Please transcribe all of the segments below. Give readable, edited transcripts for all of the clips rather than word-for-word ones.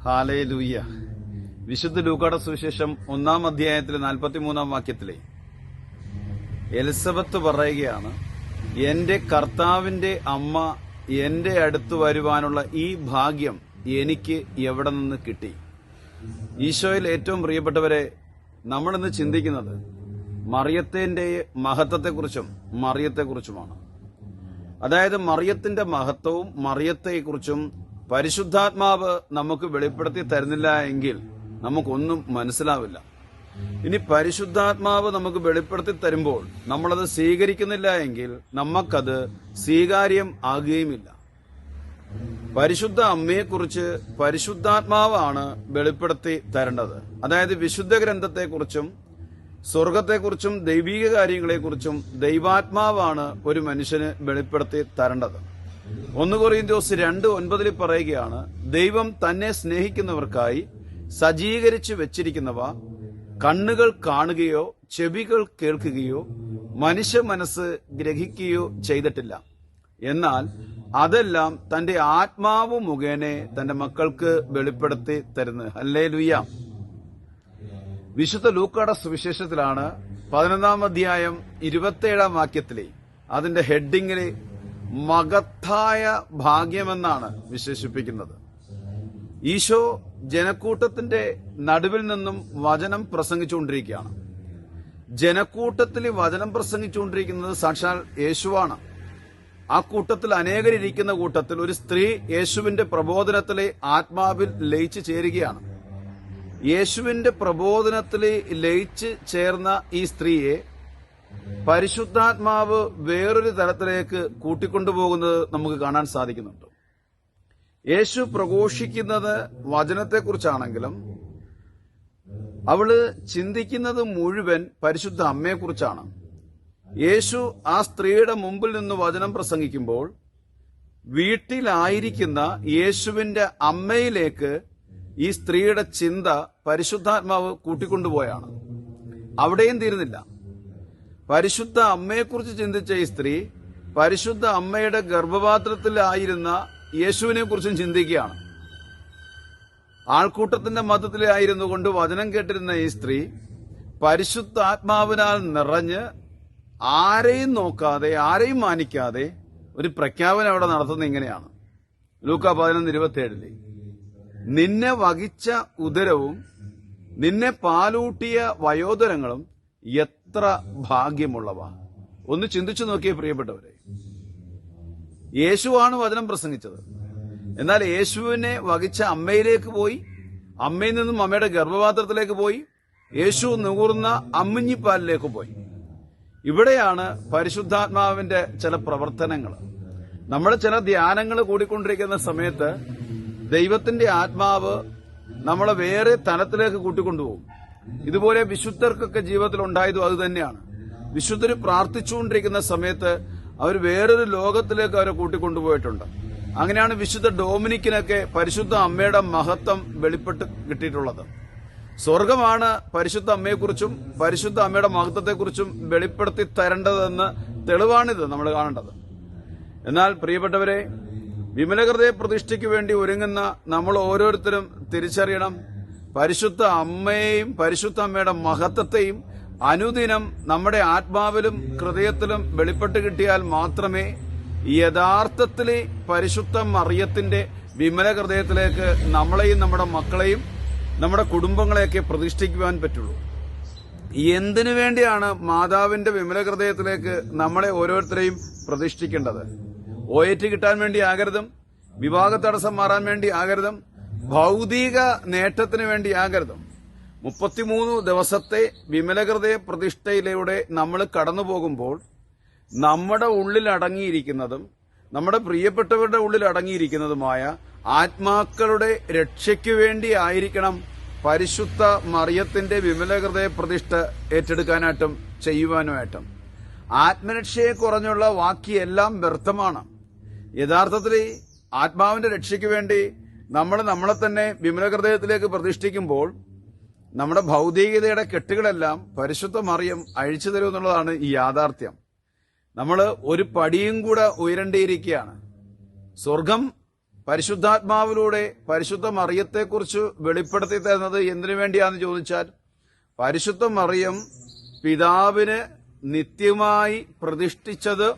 Hallelujah. വിശുദ്ധ ലൂക്കായുടെ സുവിശേഷം 1-ാം അധ്യായത്തിലെ 43-ാം വാക്യത്തിലെ എലിസബത്ത് പറയുകയാണ്, എന്റെ കർത്താവിന്റെ അമ്മ എന്റെ അടുത്ത് വരുവാനുള്ള ഈ ഭാഗ്യം എനിക്ക് എവിടെ നിന്ന് കിട്ടി? ഈശോയിൽ ഏറ്റവും പ്രിയപ്പെട്ടവരെ, നമ്മളിന്ന് ചിന്തിക്കുന്നത് മറിയത്തിന്റെ മഹത്വത്തെക്കുറിച്ചും മറിയത്തെക്കുറിച്ചുമാണ്. അതായത് മറിയത്തിന്റെ മഹത്വവും മറിയത്തെക്കുറിച്ചും പരിശുദ്ധാത്മാവ് നമുക്ക് വെളിപ്പെടുത്തി തരുന്നില്ല എങ്കിൽ നമുക്കൊന്നും മനസ്സിലാവില്ല. ഇനി പരിശുദ്ധാത്മാവ് നമുക്ക് വെളിപ്പെടുത്തി തരുമ്പോൾ നമ്മളത് സ്വീകരിക്കുന്നില്ല എങ്കിൽ നമുക്കത് സ്വീകാര്യം ആകുകയുമില്ല. പരിശുദ്ധ അമ്മയെക്കുറിച്ച് പരിശുദ്ധാത്മാവാണ് വെളിപ്പെടുത്തി തരേണ്ടത്. അതായത് വിശുദ്ധ ഗ്രന്ഥത്തെക്കുറിച്ചും സ്വർഗത്തെക്കുറിച്ചും ദൈവിക കാര്യങ്ങളെക്കുറിച്ചും ദൈവാത്മാവാണ് ഒരു മനുഷ്യന് വെളിപ്പെടുത്തി തരേണ്ടത്. 1 കൊറിന്തോസ് 2:9 പറയുകയാണ്, ദൈവം തന്നെ സ്നേഹിക്കുന്നവർക്കായി സജ്ജീകരിച്ചു വെച്ചിരിക്കുന്നവ കണ്ണുകൾ കാണുകയോ ചെവികൾ കേൾക്കുകയോ മനുഷ്യ മനസ്സ് ഗ്രഹിക്കുകയോ ചെയ്തിട്ടില്ല, എന്നാൽ അതെല്ലാം തന്റെ ആത്മാവ് മുഖേന തന്റെ മക്കൾക്ക് വെളിപ്പെടുത്തി തരുന്നത്. ഹല്ലേലൂയ. വിശുദ്ധ ലൂക്കായുടെ സുവിശേഷത്തിലാണ് 11-ാം അധ്യായം 27-ാം വാക്യത്തിലെ അതിന്റെ ഹെഡിങ്ങിലെ മഹത്തായ ഭാഗ്യമെന്നാണ് വിശേഷിപ്പിക്കുന്നത്. ഈശോ ജനക്കൂട്ടത്തിന്റെ നടുവിൽ നിന്നും വചനം പ്രസംഗിച്ചുകൊണ്ടിരിക്കുകയാണ്. ജനക്കൂട്ടത്തിൽ വചനം പ്രസംഗിച്ചുകൊണ്ടിരിക്കുന്നത് സാക്ഷാൽ യേശുവാണ്. ആ കൂട്ടത്തിൽ അനേകരിരിക്കുന്ന കൂട്ടത്തിൽ ഒരു സ്ത്രീ യേശുവിന്റെ പ്രബോധനത്തിലെ ആത്മാവിൽ ലയിച്ചു ചേരുകയാണ്. യേശുവിന്റെ പ്രബോധനത്തിൽ ലയിച്ച് ചേർന്ന ഈ സ്ത്രീയെ പരിശുദ്ധാത്മാവ് വേറൊരു തലത്തിലേക്ക് കൂട്ടിക്കൊണ്ടുപോകുന്നത് നമുക്ക് കാണാൻ സാധിക്കുന്നുണ്ട്. യേശു പ്രഘോഷിക്കുന്നത് വചനത്തെക്കുറിച്ചാണെങ്കിലും അവള് ചിന്തിക്കുന്നത് മുഴുവൻ പരിശുദ്ധ അമ്മയെക്കുറിച്ചാണ്. യേശു ആ സ്ത്രീയുടെ മുമ്പിൽ നിന്ന് വചനം പ്രസംഗിക്കുമ്പോൾ വീട്ടിലായിരിക്കുന്ന യേശുവിന്റെ അമ്മയിലേക്ക് ഈ സ്ത്രീയുടെ ചിന്ത പരിശുദ്ധാത്മാവ് കൂട്ടിക്കൊണ്ടുപോയാണ്. അവിടെയും തീരുന്നില്ല. പരിശുദ്ധ അമ്മയെക്കുറിച്ച് ചിന്തിച്ച ഈ സ്ത്രീ പരിശുദ്ധ അമ്മയുടെ ഗർഭപാത്രത്തിലായിരുന്ന യേശുവിനെ കുറിച്ചും ചിന്തിക്കുകയാണ്. ആൾക്കൂട്ടത്തിന്റെ മധ്യത്തിലായിരുന്നു കൊണ്ട് വചനം കേട്ടിരുന്ന ഈ സ്ത്രീ പരിശുദ്ധാത്മാവിനാൽ നിറഞ്ഞ് ആരെയും നോക്കാതെ ആരെയും മാനിക്കാതെ ഒരു പ്രഖ്യാപനം അവിടെ നടത്തുന്നത് ഇങ്ങനെയാണ്. ലൂക്കാ 11:27 നിന്നെ വഹിച്ച ഉദരവും നിന്നെ പാലൂട്ടിയ വയോദരങ്ങളും എത്ര ഭാഗ്യമുള്ളവ. ഒന്ന് ചിന്തിച്ചു നോക്കിയേ പ്രിയപ്പെട്ടവരെ. യേശുവാണ് വചനം പ്രസംഗിച്ചത്. എന്നാൽ യേശുവിനെ വഹിച്ച അമ്മയിലേക്ക് പോയി, അമ്മയിൽ നിന്നും അമ്മയുടെ ഗർഭപാത്രത്തിലേക്ക് പോയി, യേശു നുകർന്ന അമ്മിഞ്ഞിപ്പാലിലേക്ക് പോയി. ഇവിടെയാണ് പരിശുദ്ധാത്മാവിന്റെ ചില പ്രവർത്തനങ്ങൾ. നമ്മൾ ചില ധ്യാനങ്ങൾ കൂടിക്കൊണ്ടിരിക്കുന്ന സമയത്ത് ദൈവത്തിന്റെ ആത്മാവ് നമ്മളെ വേറെ തലത്തിലേക്ക് കൂട്ടിക്കൊണ്ടുപോകും. ഇതുപോലെ വിശുദ്ധർക്കൊക്കെ ജീവിതത്തിൽ ഉണ്ടായതും അത് തന്നെയാണ്. വിശുദ്ധർ പ്രാർത്ഥിച്ചുകൊണ്ടിരിക്കുന്ന സമയത്ത് അവർ വേറൊരു ലോകത്തിലേക്ക് അവരെ കൂട്ടിക്കൊണ്ടുപോയിട്ടുണ്ട്. അങ്ങനെയാണ് വിശുദ്ധ ഡൊമിനിക്കിനൊക്കെ പരിശുദ്ധ അമ്മയുടെ മഹത്വം വെളിപ്പെട്ട് കിട്ടിയിട്ടുള്ളത്. സ്വർഗമാണ് പരിശുദ്ധ അമ്മയെക്കുറിച്ചും പരിശുദ്ധ അമ്മയുടെ മഹത്വത്തെക്കുറിച്ചും വെളിപ്പെടുത്തി തരേണ്ടതെന്ന് തെളിവാണിത് നമ്മൾ കാണേണ്ടത്. എന്നാൽ പ്രിയപ്പെട്ടവരെ, വിമലഹൃദയ പ്രതിഷ്ഠയ്ക്ക് വേണ്ടി ഒരുങ്ങുന്ന നമ്മൾ ഓരോരുത്തരും തിരിച്ചറിയണം, പരിശുദ്ധ അമ്മയെയും പരിശുദ്ധ അമ്മയുടെ മഹത്വത്തെയും അനുദിനം നമ്മുടെ ആത്മാവിലും ഹൃദയത്തിലും വെളിപ്പെട്ട് കിട്ടിയാൽ മാത്രമേ യഥാർത്ഥത്തിലെ പരിശുദ്ധ മറിയത്തിന്റെ വിമല ഹൃദയത്തിലേക്ക് നമ്മളെയും നമ്മുടെ മക്കളെയും നമ്മുടെ കുടുംബങ്ങളെയൊക്കെ പ്രതിഷ്ഠിക്കുവാൻ പറ്റുള്ളൂ. എന്തിനു വേണ്ടിയാണ് മാതാവിന്റെ വിമല ഹൃദയത്തിലേക്ക് നമ്മളെ ഓരോരുത്തരെയും പ്രതിഷ്ഠിക്കേണ്ടത്? OAT കിട്ടാൻ വേണ്ടി ആകരുതും, വിവാഹ തടസ്സം മാറാൻ വേണ്ടി ആകരുതും, ഭൗതിക നേട്ടത്തിന് വേണ്ടി ആകരുതും. 33 ദിവസത്തെ വിമലഹൃദയ പ്രതിഷ്ഠയിലൂടെ നമ്മൾ കടന്നു പോകുമ്പോൾ നമ്മുടെ ഉള്ളിൽ അടങ്ങിയിരിക്കുന്നതും നമ്മുടെ പ്രിയപ്പെട്ടവരുടെ ഉള്ളിൽ അടങ്ങിയിരിക്കുന്നതുമായ ആത്മാക്കളുടെ രക്ഷയ്ക്കു വേണ്ടി ആയിരിക്കണം പരിശുദ്ധ മറിയത്തിന്റെ വിമലഹൃദയ പ്രതിഷ്ഠ ഏറ്റെടുക്കാനായിട്ടും ചെയ്യുവാനുമായിട്ടും. ആത്മരക്ഷയെ കുറഞ്ഞുള്ള ബാക്കിയെല്ലാം വ്യർത്ഥമാണ്. യഥാർത്ഥത്തിൽ ആത്മാവിന്റെ രക്ഷയ്ക്ക് വേണ്ടി നമ്മൾ നമ്മളെ തന്നെ വിമലഹൃദയത്തിലേക്ക് പ്രതിഷ്ഠിക്കുമ്പോൾ നമ്മുടെ ഭൗതികതയുടെ കെട്ടുകളെല്ലാം പരിശുദ്ധ മറിയം അഴിച്ചു തരുമെന്നുള്ളതാണ് ഈ യാഥാർത്ഥ്യം. നമ്മൾ ഒരു പടിയും കൂടെ ഉയരേണ്ടിയിരിക്കുകയാണ്. സ്വർഗം പരിശുദ്ധാത്മാവിലൂടെ പരിശുദ്ധ മറിയത്തെക്കുറിച്ച് വെളിപ്പെടുത്തി തരുന്നത് എന്തിനു വേണ്ടിയാന്ന് ചോദിച്ചാൽ, പരിശുദ്ധ മറിയം പിതാവിന് നിത്യമായി പ്രതിഷ്ഠിച്ചത്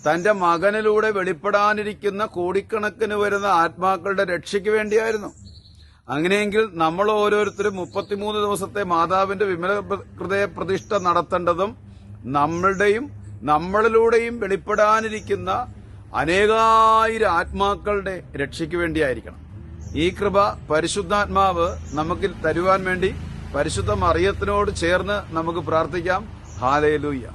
തന്റെ മകനിലൂടെ വെളിപ്പെടാനിരിക്കുന്ന കോടിക്കണക്കിന് വരുന്ന ആത്മാക്കളുടെ രക്ഷയ്ക്ക് വേണ്ടിയായിരുന്നു. അങ്ങനെയെങ്കിൽ നമ്മൾ ഓരോരുത്തരും 33 ദിവസത്തെ മാതാവിന്റെ വിമല ഹൃദയ പ്രതിഷ്ഠ നടത്തേണ്ടതും നമ്മളിലൂടെയും വെളിപ്പെടാനിരിക്കുന്ന അനേകായിരം ആത്മാക്കളുടെ രക്ഷയ്ക്ക് വേണ്ടിയായിരിക്കണം. ഈ കൃപ പരിശുദ്ധാത്മാവ് നമുക്ക് തരുവാൻ വേണ്ടി പരിശുദ്ധ മറിയത്തിനോട് ചേർന്ന് നമുക്ക് പ്രാർത്ഥിക്കാം. ഹല്ലേലൂയ.